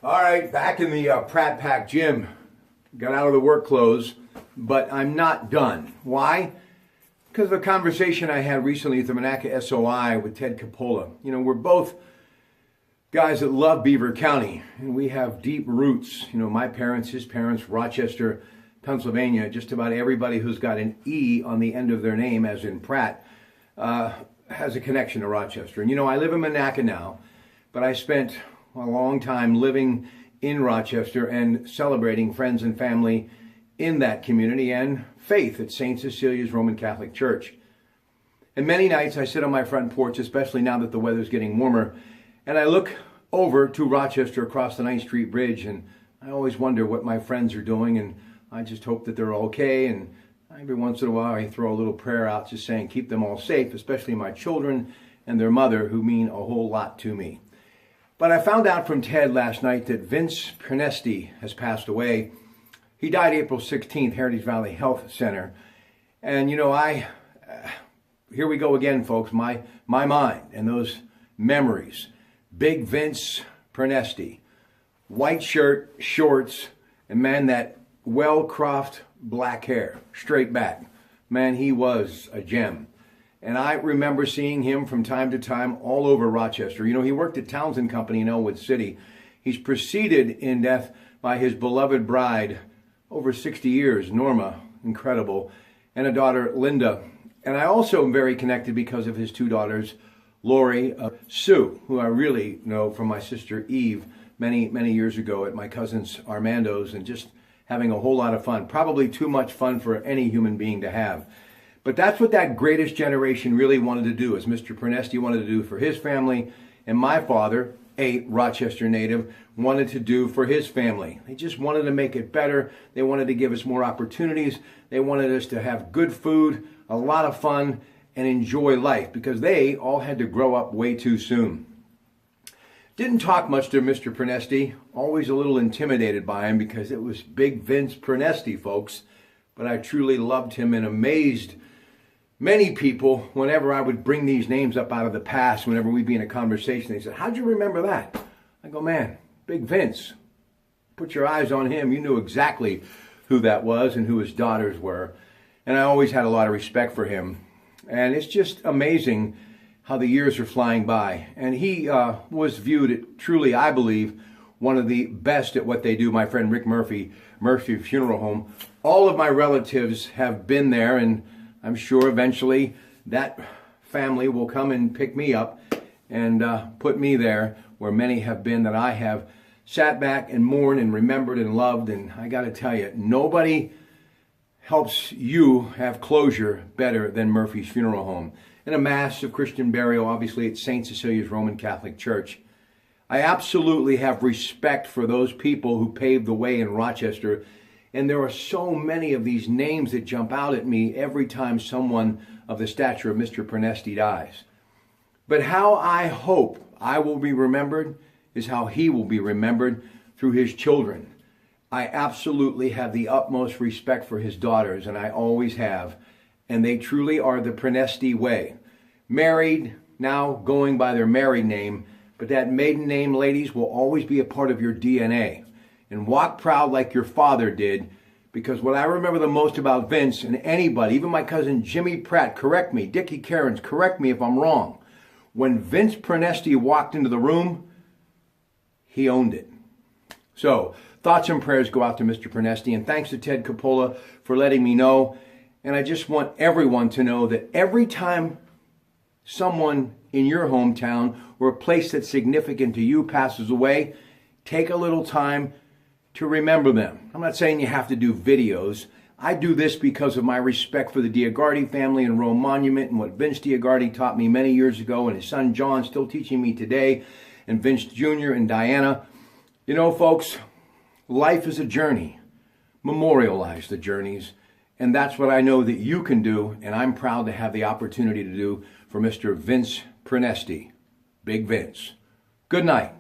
All right, back in the Pratt Pack gym. Got out of the work clothes, but I'm not done. Why? Because of a conversation I had recently at the Monaca SOI with Ted Coppola. You know, we're both guys that love Beaver County, and we have deep roots. You know, my parents, his parents, Rochester, Pennsylvania, just about everybody who's got an E on the end of their name, as in Pratt, has a connection to Rochester. And you know, I live in Monaca now, but I spent a long time living in Rochester and celebrating friends and family in that community and faith at St. Cecilia's Roman Catholic Church. And many nights I sit on my front porch, especially now that the weather's getting warmer, and I look over to Rochester across the 9th Street Bridge, and I always wonder what my friends are doing, and I just hope that they're okay. And every once in a while I throw a little prayer out just saying keep them all safe, especially my children and their mother, who mean a whole lot to me. But I found out from Ted last night that Vince Pronesti has passed away. He died April 16th, Heritage Valley Health Center. And you know, here we go again, folks, my mind and those memories. Big Vince Pronesti, white shirt, shorts, and man, that well-coiffed black hair, straight back. Man, he was a gem. And I remember seeing him from time to time all over Rochester. You know, he worked at Townsend Company in Elwood City. He's preceded in death by his beloved bride, over 60 years, Norma, incredible, and a daughter, Linda. And I also am very connected because of his two daughters, Lori, Sue, who I really know from my sister Eve many years ago at my cousin's Armando's, and just having a whole lot of fun. Probably too much fun for any human being to have. But that's what that greatest generation really wanted to do, as Mr. Pronesti wanted to do for his family, and my father, a Rochester native, wanted to do for his family. They just wanted to make it better. They wanted to give us more opportunities. They wanted us to have good food, a lot of fun, and enjoy life, because they all had to grow up way too soon. Didn't talk much to Mr. Pronesti, always a little intimidated by him because it was Big Vince Pronesti, folks. But I truly loved him and amazed many people whenever I would bring these names up out of the past. Whenever we'd be in a conversation, they said, how'd you remember that? I go, man, Big Vince. Put your eyes on him. You knew exactly who that was and who his daughters were. And I always had a lot of respect for him. And it's just amazing how the years are flying by. And he was viewed at, truly, I believe, one of the best at what they do. My friend Rick Murphy Funeral Home. All of my relatives have been there, and I'm sure eventually that family will come and pick me up and put me there where many have been that I have sat back and mourned and remembered and loved. And I got to tell you, nobody helps you have closure better than Murphy's Funeral Home. And a mass of Christian burial, obviously, at St. Cecilia's Roman Catholic Church. I absolutely have respect for those people who paved the way in Rochester. And there are so many of these names that jump out at me every time someone of the stature of Mr. Pronesti dies. But how I hope I will be remembered is how he will be remembered through his children. I absolutely have the utmost respect for his daughters, and I always have. And they truly are the Pronesti way. Married, now going by their married name, but that maiden name, ladies, will always be a part of your DNA. And walk proud like your father did, because what I remember the most about Vince, and anybody, even my cousin Jimmy Pratt, correct me, Dickie Cairns, correct me if I'm wrong. When Vince Pronesti walked into the room, he owned it. So, thoughts and prayers go out to Mr. Pronesti, and thanks to Ted Coppola for letting me know. And I just want everyone to know that every time someone in your hometown or a place that's significant to you passes away, take a little time to remember them. I'm not saying you have to do videos. I do this because of my respect for the Diagardi family and Rome Monument and what Vince Diagardi taught me many years ago, and his son John still teaching me today, and Vince Jr. and Diana. You know, folks, life is a journey. Memorialize the journeys. And that's what I know that you can do, and I'm proud to have the opportunity to do for Mr. Vince Pronesti. Big Vince. Good night.